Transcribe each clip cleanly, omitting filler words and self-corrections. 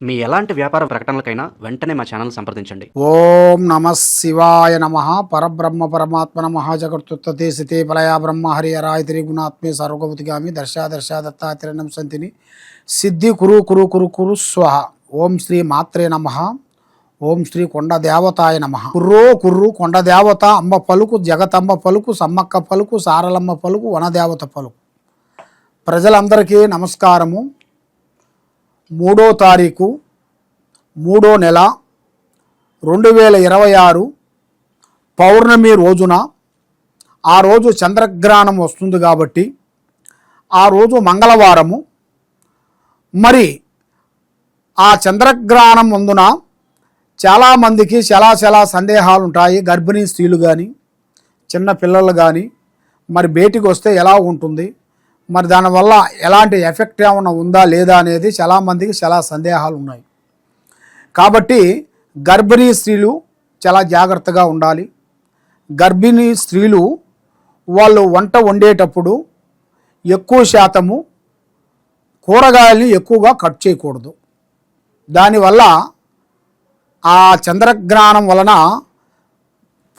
మీ ఎలాంటి వ్యాపార ప్రకటనలకైనా వెంటనే మా ఛానల్ సంప్రదించండి. ఓం నమ శివాయ నమ. పరబ్రహ్మ పరమాత్మ నమ. జగత్తుత్తే సితే పలయా బ్రహ్మ హరిహరాయ త్రిగుణాత్మే సర్వగతిగామి దర్శ దత్తాత్రేయం సంతిని సిద్ధి కురు కురు కురు కురు స్వహ. ఓం శ్రీ మాత్రే నమ. ఓం శ్రీ కొండ దేవతాయ నమ. కుర్రో కుర్రు కొండ దేవత అమ్మ పలుకు, జగతమ్మ పలుకు, సమ్మక్క పలుకు, సారలమ్మ పలుకు, వనదేవత పలుకు. ప్రజలందరికీ నమస్కారము. 3వ తారీఖు 3వ నెల 2026 పౌర్ణమి రోజున, ఆ రోజు చంద్రగ్రహణం వస్తుంది కాబట్టి ఆ రోజు మంగళవారము. మరి ఆ చంద్రగ్రహణం ముందున చాలామందికి చాలా సందేహాలు ఉంటాయి. గర్భిణీ స్త్రీలు కానీ, చిన్న పిల్లలు కానీ మరి బయటికి వస్తే ఎలా ఉంటుంది, మరి దానివల్ల ఎలాంటి ఎఫెక్ట్ ఏమైనా ఉందా లేదా అనేది చాలామందికి చాలా సందేహాలు ఉన్నాయి. కాబట్టి గర్భిణీ స్త్రీలు చాలా జాగ్రత్తగా ఉండాలి. గర్భిణీ స్త్రీలు వాళ్ళు వంట వండేటప్పుడు ఎక్కువ శాతము కూరగాయలని ఎక్కువగా కట్ చేయకూడదు. దానివల్ల ఆ చంద్రగ్రహణం వలన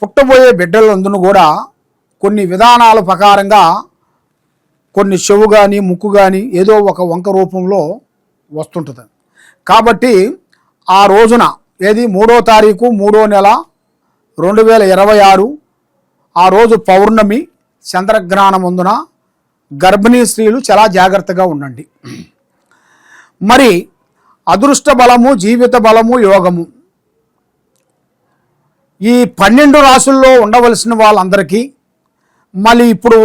పుట్టబోయే బిడ్డలందరూ కూడా కొన్ని విధానాల ప్రకారంగా కొన్ని చెవు కానీ ముక్కు కానీ ఏదో ఒక వంక రూపంలో వస్తుంటుంది. కాబట్టి ఆ రోజున ఏది 3వ తారీఖు 3వ నెల 2026 ఆ రోజు పౌర్ణమి చంద్రగ్రహణం ముందున గర్భిణీ స్త్రీలు చాలా జాగ్రత్తగా ఉండండి. మరి అదృష్ట బలము, జీవిత బలము, యోగము ఈ 12 రాసుల్లో ఉండవలసిన వాళ్ళందరికీ మళ్ళీ ఇప్పుడు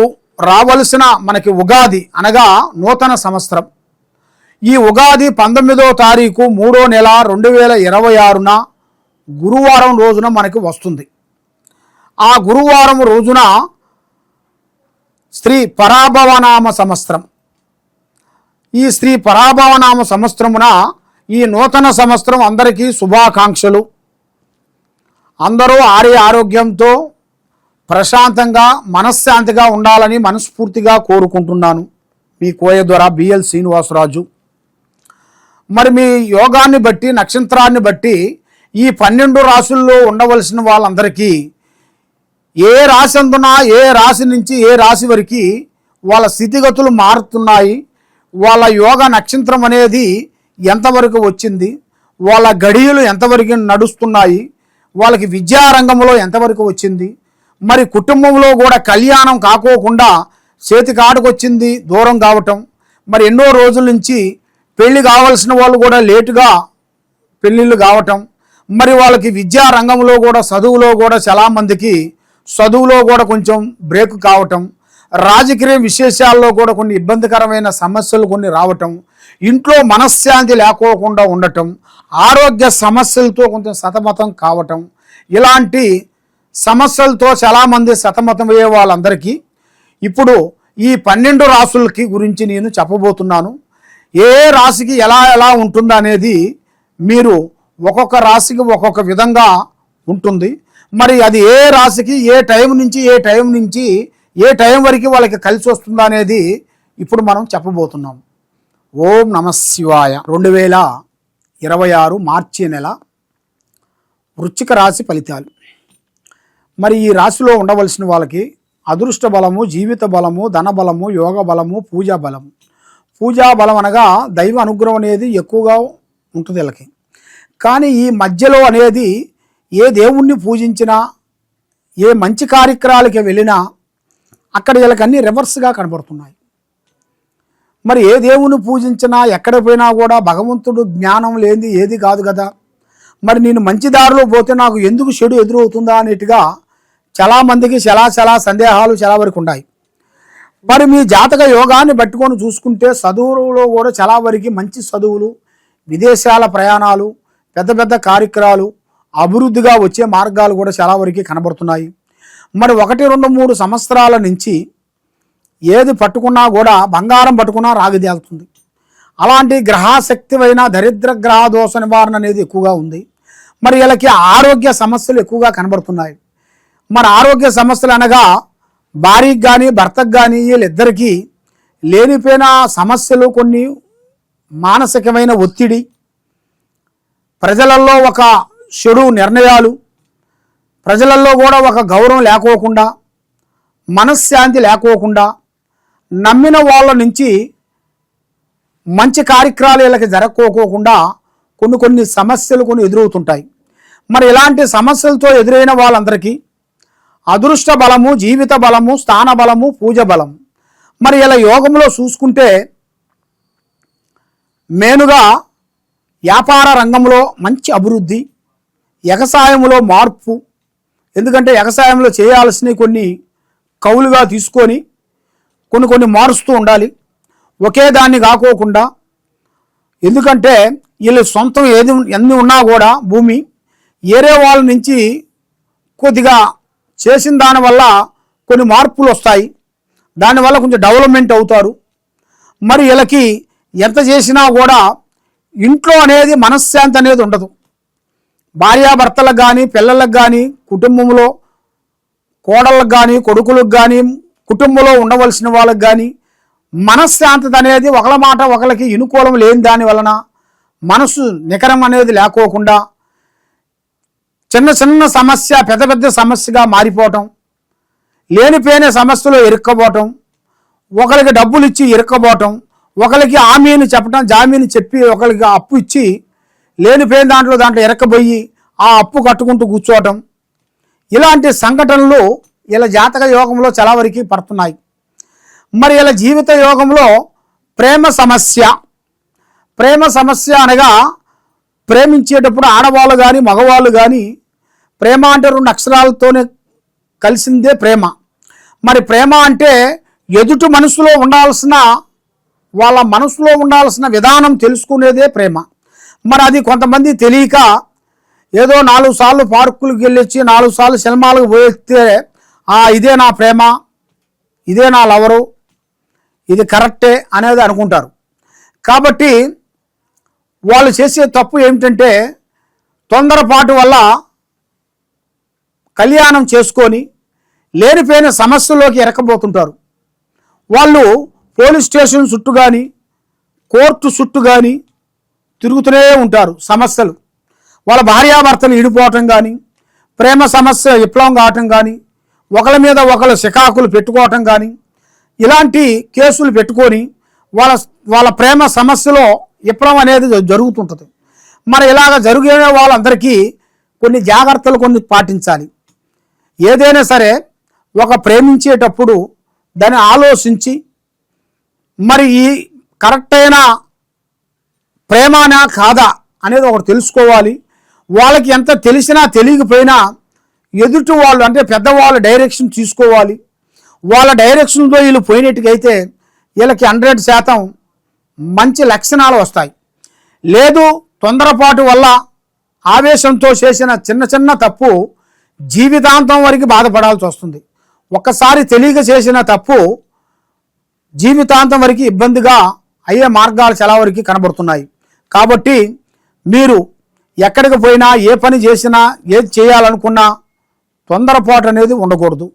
రావలసిన మనకి ఉగాది అనగా నూతన సంవత్సరం. ఈ ఉగాది 19వ తారీఖు 3వ నెల 2026న గురువారం రోజున మనకి వస్తుంది. ఆ గురువారం రోజున శ్రీ పరాభవనామ సంవత్సరం. ఈ శ్రీ పరాభవనామ సంవత్సరమున ఈ నూతన సంవత్సరం అందరికీ శుభాకాంక్షలు. అందరూ ఆరోగ్యంతో ప్రశాంతంగా మనశ్శాంతిగా ఉండాలని మనస్ఫూర్తిగా కోరుకుంటున్నాను. మీ కోయ ద్వారా బిఎల్ శ్రీనివాసరాజు. మరి మీ యోగాన్ని బట్టి, నక్షత్రాన్ని బట్టి ఈ 12 రాసుల్లో ఉండవలసిన వాళ్ళందరికీ ఏ రాశి అందునా, ఏ రాశి నుంచి ఏ రాశి వరకు వాళ్ళ స్థితిగతులు మారుతున్నాయి, వాళ్ళ యోగ నక్షత్రం అనేది ఎంతవరకు వచ్చింది, వాళ్ళ గడియలు ఎంతవరకు నడుస్తున్నాయి, వాళ్ళకి విద్యారంగంలో ఎంతవరకు వచ్చింది, మరి కుటుంబంలో కూడా కళ్యాణం కాకోకుండా చేతికాడుకొచ్చింది దూరం కావటం, మరి ఎన్నో రోజుల నుంచి పెళ్లి కావాల్సిన వాళ్ళు కూడా లేటుగా పెళ్ళిళ్ళు కావటం, మరి వాళ్ళకి విద్యా రంగంలో కూడా చదువులో కూడా చాలామందికి చదువులో కూడా కొంచెం బ్రేక్ కావటం, రాజకీయ విశేషాల్లో కూడా కొన్ని ఇబ్బందికరమైన సమస్యలు కొన్ని రావటం, ఇంట్లో మనశ్శాంతి లేకోకుండా ఉండటం, ఆరోగ్య సమస్యలతో కొంచెం సతమతం కావటం, ఇలాంటి సమస్యలతో చాలామంది సతమతమయ్యే వాళ్ళందరికీ ఇప్పుడు ఈ 12 రాసులకి గురించి నేను చెప్పబోతున్నాను. ఏ రాశికి ఎలా ఎలా ఉంటుందో అనేది మీరు ఒక్కొక్క రాశికి ఒక్కొక్క విధంగా ఉంటుంది. మరి అది ఏ రాశికి ఏ టైం నుంచి ఏ టైం వరకు వాళ్ళకి కలిసి వస్తుందో అనేది ఇప్పుడు మనం చెప్పబోతున్నాం. ఓం నమ శివాయ. 2026 మార్చి నెల వృశ్చిక రాశి ఫలితాలు. మరి ఈ రాశిలో ఉండవలసిన వాళ్ళకి అదృష్ట బలము, జీవిత బలము, ధన బలము, యోగ బలము, పూజా బలము. పూజా బలం అనగా దైవ అనుగ్రహం అనేది ఎక్కువగా ఉంటుంది వీళ్ళకి. కానీ ఈ మధ్యలో అనేది ఏ దేవుణ్ణి పూజించినా, ఏ మంచి కార్యక్రమాలకి వెళ్ళినా అక్కడ వీళ్ళకి అన్నీ రివర్స్గా కనబడుతున్నాయి. మరి ఏ దేవుణ్ణి పూజించినా ఎక్కడ పోయినా కూడా భగవంతుడు జ్ఞానం లేనిది ఏది కాదు కదా. మరి నేను మంచి దారిలో పోతే నాకు ఎందుకు చెడు ఎదురవుతుందా అనేట్టుగా చాలామందికి చాలా సందేహాలు చాలా వరకు ఉన్నాయి. మరి మీ జాతక యోగాన్ని పట్టుకొని చూసుకుంటే చదువులో కూడా చాలా వరకు మంచి చదువులు, విదేశాల ప్రయాణాలు, పెద్ద కార్యక్రమాలు, అభివృద్ధిగా వచ్చే మార్గాలు కూడా చాలా వరకు కనబడుతున్నాయి. మరి 1, 2, 3 సంవత్సరాల నుంచి ఏది పట్టుకున్నా కూడా బంగారం పట్టుకున్నా రాగిదేలుతుంది. అలాంటి గ్రహశక్తివైన దరిద్ర గ్రహ దోష నివారణ అనేది ఎక్కువగా ఉంది. మరి వీళ్ళకి ఆరోగ్య సమస్యలు ఎక్కువగా కనబడుతున్నాయి. మరి ఆరోగ్య సమస్యలు అనగా భార్యకి కానీ భర్తకు కానీ వీళ్ళిద్దరికీ లేనిపోయిన సమస్యలు, కొన్ని మానసికమైన ఒత్తిడి, ప్రజలలో ఒక చెడు నిర్ణయాలు, ప్రజలలో కూడా ఒక గౌరవం లేకోకుండా, మనశ్శాంతి లేకోకుండా, నమ్మిన వాళ్ళ నుంచి మంచి కార్యక్రమాలు వీళ్ళకి జరగకోకుండా కొన్ని సమస్యలు ఎదురవుతుంటాయి. మరి ఇలాంటి సమస్యలతో ఎదురైన వాళ్ళందరికీ అదృష్ట బలము, జీవిత బలము, స్థాన బలము, పూజ బలము, మరి ఇలా యోగంలో చూసుకుంటే మేనుగా వ్యాపార రంగంలో మంచి అభివృద్ధి, వ్యవసాయంలో మార్పు. ఎందుకంటే వ్యవసాయంలో చేయాల్సినవి కొన్ని కౌలుగా తీసుకొని కొన్ని మారుస్తూ ఉండాలి, ఒకే దాన్ని కాకోకుండా. ఎందుకంటే వీళ్ళు సొంతం ఎన్ని ఉన్నా కూడా భూమి ఏరే వాళ్ళ నుంచి కొద్దిగా చేసిన దానివల్ల కొన్ని మార్పులు వస్తాయి, దానివల్ల కొంచెం డెవలప్మెంట్ అవుతారు. మరి వీళ్ళకి ఎంత చేసినా కూడా ఇంట్లో అనేది మనశ్శాంతి అనేది ఉండదు. భార్యాభర్తలకు కానీ, పిల్లలకు కానీ, కుటుంబంలో కోడళ్ళకు కానీ, కొడుకులకు కానీ, కుటుంబంలో ఉండవలసిన వాళ్ళకి కానీ మనశ్శాంతి అనేది ఒకళ్ళ మాట ఒకరికి అనుకూలం లేని దాని వలన మనసు నికరం అనేది లేకోకుండా చిన్న సమస్య పెద్ద సమస్యగా మారిపోవటం, లేనిపోయిన సమస్యలో ఇరుక్కపోవటం, ఒకరికి డబ్బులు ఇచ్చి ఇరుక్కపోవటం, ఒకరికి హామీని చెప్పటం, జామీని చెప్పి ఒకరికి అప్పు ఇచ్చి లేనిపోయిన దాంట్లో ఇరక్కబోయి ఆ అప్పు కట్టుకుంటూ కూర్చోవటం, ఇలాంటి సంఘటనలు ఇలా జాతక యోగంలో చాలా వరకు పడుతున్నాయి. మరి ఇలా జీవిత యోగంలో ప్రేమ సమస్య అనగా ప్రేమించేటప్పుడు ఆడవాళ్ళు కానీ మగవాళ్ళు కానీ, ప్రేమ అంటే 2 అక్షరాలతోనే కలిసిందే ప్రేమ. మరి ప్రేమ అంటే ఎదుటి మనసులో ఉండాల్సిన వాళ్ళ మనసులో ఉండాల్సిన విధానం తెలుసుకునేదే ప్రేమ. మరి అది కొంతమంది తెలియక ఏదో 4 సార్లు పార్కులకు వెళ్ళొచ్చి 4 సార్లు సినిమాలకు పోయితే ఇదే నా ప్రేమ, ఇదే నా లవరు, ఇది కరెక్టే అనేది అనుకుంటారు. కాబట్టి వాళ్ళు చేసే తప్పు ఏమిటంటే తొందరపాటు వల్ల కళ్యాణం చేసుకొని లేనిపోయిన సమస్యల్లోకి ఎరకబోతుంటారు. వాళ్ళు పోలీస్ స్టేషన్ చుట్టూ కానీ, కోర్టు చుట్టూ కానీ తిరుగుతూనే ఉంటారు. సమస్యలు వాళ్ళ భార్యాభర్తలు ఇడిపోవటం కానీ, ప్రేమ సమస్య విప్లవం కావటం కానీ, ఒకరి మీద ఒకరు సికాకులు పెట్టుకోవటం కానీ, ఇలాంటి కేసులు పెట్టుకొని వాళ్ళ ప్రేమ సమస్యలో విప్లవం అనేది జరుగుతుంటుంది. మరి ఇలాగ జరిగే వాళ్ళందరికీ కొన్ని జాగ్రత్తలు పాటించాలి. ఏదైనా సరే ఒక ప్రేమించేటప్పుడు దాన్ని ఆలోచించి మరి ఈ కరెక్ట్ అయిన ప్రేమనా కాదా అనేది ఒకటి తెలుసుకోవాలి. వాళ్ళకి ఎంత తెలిసినా తెలియకపోయినా ఎదుటి వాళ్ళు అంటే పెద్దవాళ్ళు డైరెక్షన్ తీసుకోవాలి. వాళ్ళ డైరెక్షన్లో వీళ్ళు పోయినట్టుకైతే వీళ్ళకి 100% మంచి లక్షణాలు వస్తాయి. లేదు తొందరపాటు వల్ల ఆవేశంతో చేసిన చిన్న తప్పు జీవితాంతం వరకు బాధపడాల్సి వస్తుంది. ఒక్కసారి తెలియక చేసిన తప్పు జీవితాంతం వరకు ఇబ్బందిగా అయ్యే మార్గాలు చాలా వరకు కనబడుతున్నాయి. కాబట్టి మీరు ఎక్కడికి పోయినా ఏ పని చేసినా ఏది చేయాలనుకున్నా తొందరపాటు అనేది ఉండకూడదు.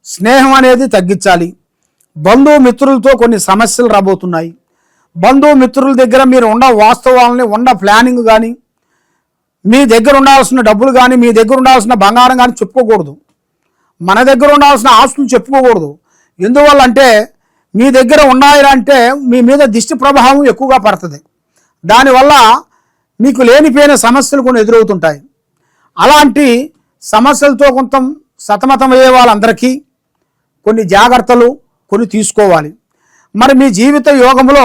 స్నేహం అనేది తగ్గించాలి. బంధుమిత్రులతో కొన్ని సమస్యలు రాబోతున్నాయి. బంధుమిత్రుల దగ్గర మీరు వాస్తవాలని ప్లానింగ్ కానీ, మీ దగ్గర ఉండాల్సిన డబ్బులు కానీ, మీ దగ్గర ఉండాల్సిన బంగారం కానీ చెప్పుకోకూడదు. మన దగ్గర ఉండాల్సిన ఆస్తులు చెప్పుకోకూడదు. ఎందువల్ల అంటే మీ దగ్గర ఉన్నాయంటే మీ మీద దిష్టి ప్రభావం ఎక్కువగా పడుతుంది. దానివల్ల మీకు లేనిపోయిన సమస్యలు కొన్ని ఎదురవుతుంటాయి. అలాంటి సమస్యలతో కొంత సతమతమయ్యే వాళ్ళందరికీ కొన్ని జాగ్రత్తలు తీసుకోవాలి. మరి మీ జీవిత యోగంలో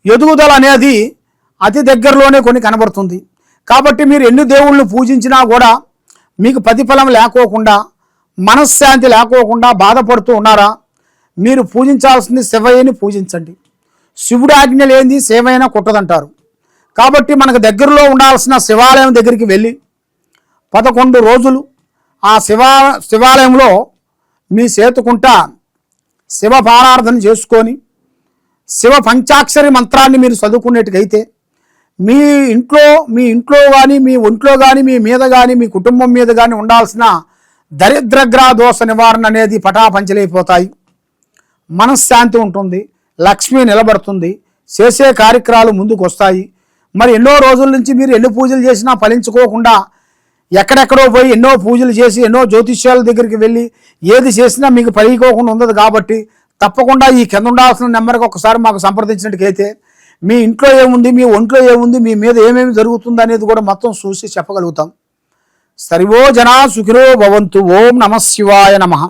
ఎదుగుదల అనేది అతి దగ్గరలోనే కనబడుతుంది. కాబట్టి మీరు ఎన్ని దేవుళ్ళను పూజించినా కూడా మీకు ప్రతిఫలం లేకోకుండా, మనశ్శాంతి లేకోకుండా బాధపడుతూ ఉన్నారా? మీరు పూజించాల్సింది శివయ్యని పూజించండి. శివుడు ఆజ్ఞ లేనిది సేవైనా కుట్టదంటారు. కాబట్టి మనకు దగ్గరలో ఉండాల్సిన శివాలయం దగ్గరికి వెళ్ళి 11 రోజులు ఆ శివాలయంలో మీ సేతుకుంట శివ పారార్థన చేసుకొని శివ పంచాక్షరి మంత్రాన్ని మీరు చదువుకునేట్టుకైతే మీ ఇంట్లో కానీ, మీ ఒంట్లో కానీ, మీ మీద కానీ, మీ కుటుంబం మీద కానీ ఉండాల్సిన దరిద్రగ్రహ దోష నివారణ అనేది పటాపంచలైపోతాయి. మనశ్శాంతి ఉంటుంది, లక్ష్మి నిలబడుతుంది, చేసే కార్యక్రమాలు ముందుకు వస్తాయి. మరి ఎన్నో రోజుల నుంచి మీరు ఎన్ని పూజలు చేసినా ఫలించుకోకుండా ఎక్కడెక్కడో పోయి ఎన్నో పూజలు చేసి ఎన్నో జ్యోతిష్యాల దగ్గరికి వెళ్ళి ఏది చేసినా మీకు ఫలించుకోకుండా ఉండదు. కాబట్టి తప్పకుండా ఈ కింద ఉండాల్సిన నెంబర్కి ఒకసారి మాకు సంప్రదించినట్టుకైతే మీ ఇంట్లో ఏముంది, మీ ఒంట్లో ఏముంది, మీ మీద ఏమేమి జరుగుతుంది అనేది కూడా మొత్తం చూసి చెప్పగలుగుతాం. సర్వో జనా సుఖినో భవంతు. ఓం నమః శివాయ నమః.